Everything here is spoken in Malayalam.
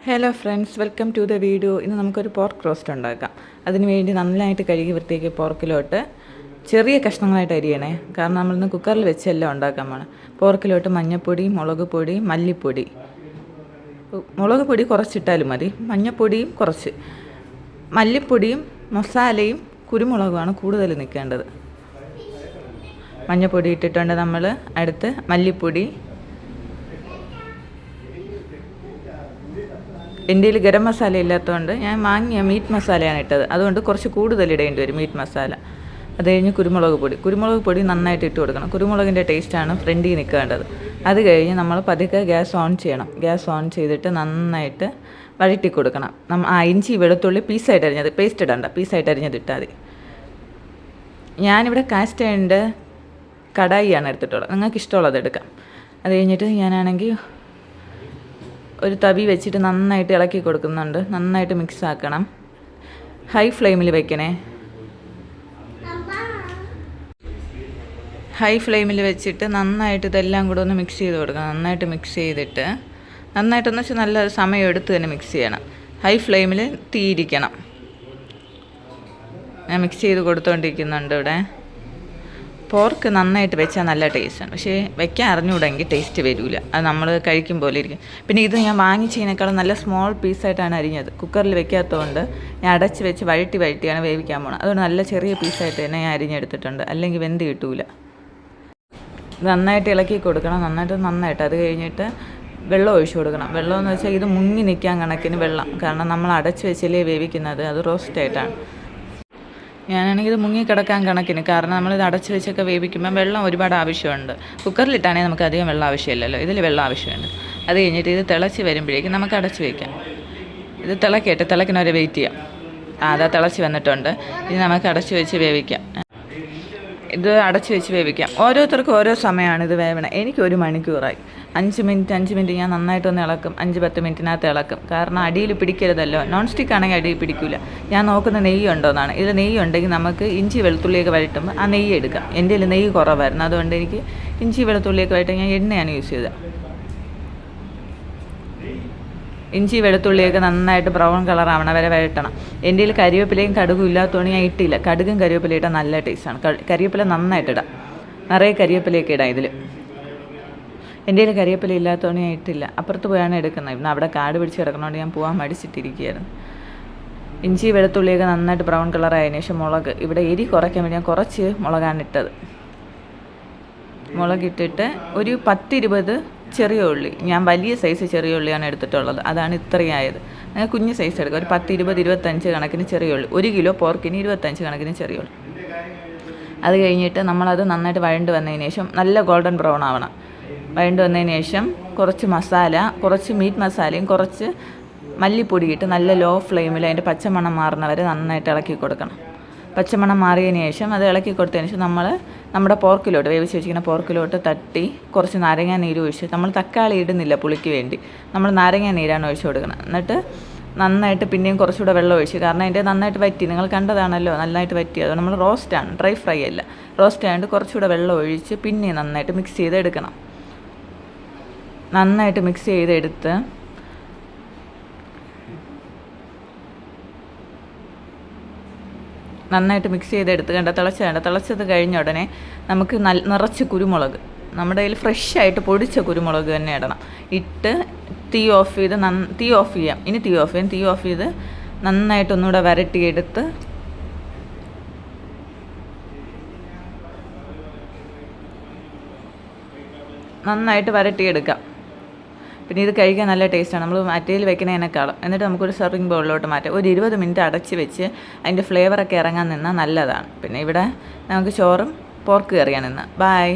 Hello friends, welcome to the video. ഇന്ന് നമുക്കൊരു പോർക്ക് റോസ്റ്റ് ഉണ്ടാക്കാം. അതിനുവേണ്ടി നന്നായിട്ട് കഴുകി വൃത്തിയാക്കി പോർക്കിലോട്ട് ചെറിയ കഷ്ണങ്ങളായിട്ട് അരിയണേ. കാരണം നമ്മളിന്ന് കുക്കറിൽ വെച്ചെല്ലാം ഉണ്ടാക്കാൻ വേണം. പോർക്കിലോട്ട് മഞ്ഞൾപ്പൊടി, മുളക് പൊടി, മല്ലിപ്പൊടി. മുളക് പൊടി കുറച്ചിട്ടാലും മതി, മഞ്ഞൾപ്പൊടിയും കുറച്ച്, മല്ലിപ്പൊടിയും മസാലയും കുരുമുളകുമാണ് കൂടുതൽ നിൽക്കേണ്ടത്. മഞ്ഞൾപ്പൊടി ഇട്ടിട്ടുണ്ട് നമ്മൾ. അടുത്ത് മല്ലിപ്പൊടി. എൻ്റെ കയ്യിൽ ഗരം മസാല ഇല്ലാത്തതുകൊണ്ട് ഞാൻ വാങ്ങിയ മീറ്റ് മസാലയാണ് ഇട്ടത്. അതുകൊണ്ട് കുറച്ച് കൂടുതൽ ഇടേണ്ടി വരും മീറ്റ് മസാല. അത് കഴിഞ്ഞ് കുരുമുളക് പൊടി നന്നായിട്ട് ഇട്ട് കൊടുക്കണം. കുരുമുളകിൻ്റെ ടേസ്റ്റാണ് ഫ്രണ്ടിൽ നിൽക്കേണ്ടത്. അത് കഴിഞ്ഞ് നമ്മൾ പതുക്കെ ഗ്യാസ് ഓൺ ചെയ്യണം. ഗ്യാസ് ഓൺ ചെയ്തിട്ട് നന്നായിട്ട് വഴറ്റി കൊടുക്കണം. ഇഞ്ചി വെളുത്തുള്ളി പീസായിട്ട് അരിഞ്ഞത്, പേസ്റ്റ് ഇടണ്ട, പീസായിട്ട് അരിഞ്ഞത് ഇട്ടാൽ മതി. ഞാനിവിടെ കാസ്റ്റ് അയണിൻ്റെ കടായിയാണ് എടുത്തിട്ടുള്ളത്. നിങ്ങൾക്ക് ഇഷ്ടമുള്ളത് എടുക്കാം. അത് കഴിഞ്ഞിട്ട് ഞാനാണെങ്കിൽ ഒരു തവി വെച്ചിട്ട് നന്നായിട്ട് ഇളക്കി കൊടുക്കുന്നുണ്ട്. നന്നായിട്ട് മിക്സ് ആക്കണം. ഹൈ ഫ്ലെയിമിൽ വെക്കണേ. ഹൈ ഫ്ലെയിമിൽ വെച്ചിട്ട് നന്നായിട്ട് ഇതെല്ലാം കൂടെ ഒന്ന് മിക്സ് ചെയ്ത് കൊടുക്കണം. നന്നായിട്ട് മിക്സ് ചെയ്തിട്ട് നന്നായിട്ടൊന്ന് വെച്ചാൽ നല്ല സമയം എടുത്ത് തന്നെ മിക്സ് ചെയ്യണം. ഹൈ ഫ്ലെയിമിൽ തീയിരിക്കണം. ഞാൻ മിക്സ് ചെയ്ത് കൊടുത്തുകൊണ്ടിരിക്കുന്നുണ്ട് ഇവിടെ. പോർക്ക് നന്നായിട്ട് വെച്ചാൽ നല്ല ടേസ്റ്റാണ്. പക്ഷേ വെക്കാൻ അറിഞ്ഞുകൂടെങ്കിൽ ടേസ്റ്റ് വരില്ല. അത് നമ്മൾ കഴിക്കും പോലെ ഇരിക്കും. പിന്നെ ഇത് ഞാൻ വാങ്ങിച്ചതിനേക്കാളും നല്ല സ്മോൾ പീസായിട്ടാണ് അരിഞ്ഞത്. കുക്കറിൽ വെക്കാത്തതുകൊണ്ട് ഞാൻ അടച്ച് വെച്ച് വഴറ്റിയാണ് വേവിക്കാൻ പോകണം. അതുകൊണ്ട് നല്ല ചെറിയ പീസായിട്ട് തന്നെ ഞാൻ അരിഞ്ഞെടുത്തിട്ടുണ്ട്. അല്ലെങ്കിൽ വെന്ത് കിട്ടൂല. നന്നായിട്ട് ഇളക്കി കൊടുക്കണം. നന്നായിട്ട്. അത് കഴിഞ്ഞിട്ട് വെള്ളം ഒഴിച്ചു കൊടുക്കണം. വെള്ളം എന്ന് വെച്ചാൽ ഇത് മുങ്ങി നിൽക്കാൻ കണക്കിന് വെള്ളം. കാരണം നമ്മൾ അടച്ച് വെച്ചല്ലേ വേവിക്കുന്നത്. അത് റോസ്റ്റായിട്ടാണ്. ഞാനാണെങ്കിൽ ഇത് മുങ്ങിക്കിടക്കാൻ കണക്കിന്. കാരണം നമ്മളിത് അടച്ച് വെച്ചൊക്കെ വേവിക്കുമ്പോൾ വെള്ളം ഒരുപാട് ആവശ്യമുണ്ട്. കുക്കറിലിട്ടാണെങ്കിൽ നമുക്ക് അധികം വെള്ളം ആവശ്യമില്ലല്ലോ. ഇതിൽ വെള്ളം ആവശ്യമുണ്ട്. അത് കഴിഞ്ഞിട്ട് ഇത് തിളച്ച് വരുമ്പോഴേക്കും നമുക്ക് അടച്ച് വയ്ക്കാം. ഇത് തിളയ്ക്കുന്നവരെ വെയിറ്റ് ചെയ്യാം. അതാ തിളച്ച് വന്നിട്ടുണ്ട്. ഇത് നമുക്ക് അടച്ച് വെച്ച് വേവിക്കാം. ഇത് അടച്ച് വെച്ച് വേവിക്കാം. ഓരോരുത്തർക്കും ഓരോ സമയമാണ് ഇത് വേവണം. എനിക്ക് 1 മണിക്കൂറായി. 5 മിനിറ്റ് ഞാൻ നന്നായിട്ടൊന്ന് ഇളക്കും. 5-10 മിനിറ്റിനകത്ത് ഇളക്കും. കാരണം അടിയിൽ പിടിക്കരുതല്ലോ. നോൺ സ്റ്റിക്ക് ആണെങ്കിൽ അടിയിൽ പിടിക്കില്ല. ഞാൻ നോക്കുന്ന നെയ്യ് ഉണ്ടോയെന്നാണ്. ഇതിൽ നെയ്യ് ഉണ്ടെങ്കിൽ നമുക്ക് ഇഞ്ചി വെളുത്തുള്ളിയൊക്കെ വഴറ്റുമ്പോൾ ആ നെയ്യ് എടുക്കാം. എൻ്റെ കയ്യിൽ നെയ്യ് കുറവായിരുന്നു. അതുകൊണ്ട് എനിക്ക് ഇഞ്ചി വെളുത്തുള്ളിയൊക്കെ വഴറ്റാൻ ഞാൻ എണ്ണയാണ് യൂസ് ചെയ്തത്. ഇഞ്ചി വെളുത്തുള്ളിയൊക്കെ നന്നായിട്ട് ബ്രൗൺ കളർ ആവണ വരെ വഴറ്റണം. എൻ്റെ കയ്യിൽ കരിവേപ്പിലയും കടുകും ഇല്ലാത്തതുകൊണ്ട് ഞാൻ ഇട്ടില്ല. കടുകും കരിവേപ്പിലയും ഇട്ടാൽ നല്ല ടേസ്റ്റാണ്. കരിവേപ്പില നന്നായിട്ടിടാം. നിറയെ കരിവേപ്പിലയൊക്കെ ഇടാം ഇതിൽ. എൻ്റെ കയ്യിൽ കരിവേപ്പില ഇല്ലാത്തതുകൊണ്ട് ഞാൻ ഇട്ടില്ല. അപ്പുറത്ത് പോയാണ് എടുക്കുന്നത്. ഇന്ന് അവിടെ കാട് പിടിച്ച് കിടക്കണോണ്ട് ഞാൻ പോകാൻ മടിച്ചിട്ടിരിക്കുകയായിരുന്നു. ഇഞ്ചി വെളുത്തുള്ളിയൊക്കെ നന്നായിട്ട് ബ്രൗൺ കളറായതിനു ശേഷം മുളക്. ഇവിടെ എരി കുറയ്ക്കാൻ വേണ്ടി ഞാൻ കുറച്ച് മുളകാണ് ഇട്ടത്. മുളകിട്ടിട്ട് ഒരു 10-20 ചെറിയ ഉള്ളി. ഞാൻ വലിയ സൈസ് ചെറിയ ഉള്ളിയാണ് എടുത്തിട്ടുള്ളത്. അതാണ് ഇത്രയായത്. ഞാൻ കുഞ്ഞ് സൈസ് എടുക്കുക. ഒരു 10-20-25 കണക്കിന് ചെറിയ ഉള്ളി. 1 കിലോ പോർക്കിന് 25 കണക്കിന് ചെറിയ ഉള്ളി. അത് കഴിഞ്ഞിട്ട് നമ്മളത് നന്നായിട്ട് വഴണ്ട് വന്നതിന് ശേഷം നല്ല ഗോൾഡൻ ബ്രൗൺ ആവണം. വഴണ്ട് വന്നതിന് ശേഷം കുറച്ച് മസാല, കുറച്ച് മീറ്റ് മസാലയും കുറച്ച് മല്ലിപ്പൊടി ഇട്ട് നല്ല ലോ ഫ്ലെയിമിൽ അതിൻ്റെ പച്ചമണം മാറുന്നവരെ നന്നായിട്ട് ഇളക്കി കൊടുക്കണം. പച്ചമണം മാറിയതിന് ശേഷം അത് ഇളക്കി കൊടുത്തതിന് ശേഷം നമ്മൾ നമ്മുടെ പോർക്കിലോട്ട് വേവിച്ച് വെച്ചിരിക്കുന്ന പോർക്കിലോട്ട് തട്ടി കുറച്ച് നാരങ്ങ നീര് ഒഴിച്ച്, നമ്മൾ തക്കാളി ഇടുന്നില്ല പുളിക്ക് വേണ്ടി, നമ്മൾ നാരങ്ങ നീരാണ് ഒഴിച്ച് കൊടുക്കണം. എന്നിട്ട് നന്നായിട്ട് പിന്നെയും കുറച്ചുകൂടെ വെള്ളം ഒഴിച്ച്, കാരണം അതിൻ്റെ നന്നായിട്ട് വറ്റി, നിങ്ങൾ കണ്ടതാണല്ലോ നന്നായിട്ട് വറ്റി. അതുകൊണ്ട് നമ്മൾ റോസ്റ്റാണ്, ഡ്രൈ ഫ്രൈ അല്ല. റോസ്റ്റ് ആയതുകൊണ്ട് കുറച്ചുകൂടെ വെള്ളം ഒഴിച്ച് പിന്നെ നന്നായിട്ട് മിക്സ് ചെയ്തെടുക്കണം. നന്നായിട്ട് മിക്സ് ചെയ്തെടുത്ത് തിളച്ചത് കഴിഞ്ഞ ഉടനെ നമുക്ക് നിറച്ച് കുരുമുളക്, നമ്മുടെ കയ്യിൽ ഫ്രഷായിട്ട് പൊടിച്ച കുരുമുളക് തന്നെ ഇടണം. ഇട്ട് തീ ഓഫ് ചെയ്യാം. ഇനി തീ ഓഫ് ചെയ്ത് നന്നായിട്ടൊന്നുകൂടെ വരട്ടിയെടുത്ത് നന്നായിട്ട് വരട്ടിയെടുക്കാം. പിന്നെ ഇത് കഴിക്കാൻ നല്ല ടേസ്റ്റാണ്, നമ്മൾ മറ്റേൽ വെക്കുന്നതിനേക്കാളും. എന്നിട്ട് നമുക്കൊരു സെർവിങ് ബൗളിലോട്ട് മാറ്റാം. ഒരു 20 മിനിറ്റ് അടച്ച് വെച്ച് അതിൻ്റെ ഫ്ലേവറൊക്കെ ഇറങ്ങാൻ നിന്നാൽ നല്ലതാണ്. പിന്നെ ഇവിടെ നമുക്ക് ചോറും പോർക്ക് കറിയാണ് ഇന്ന്. ബൈ.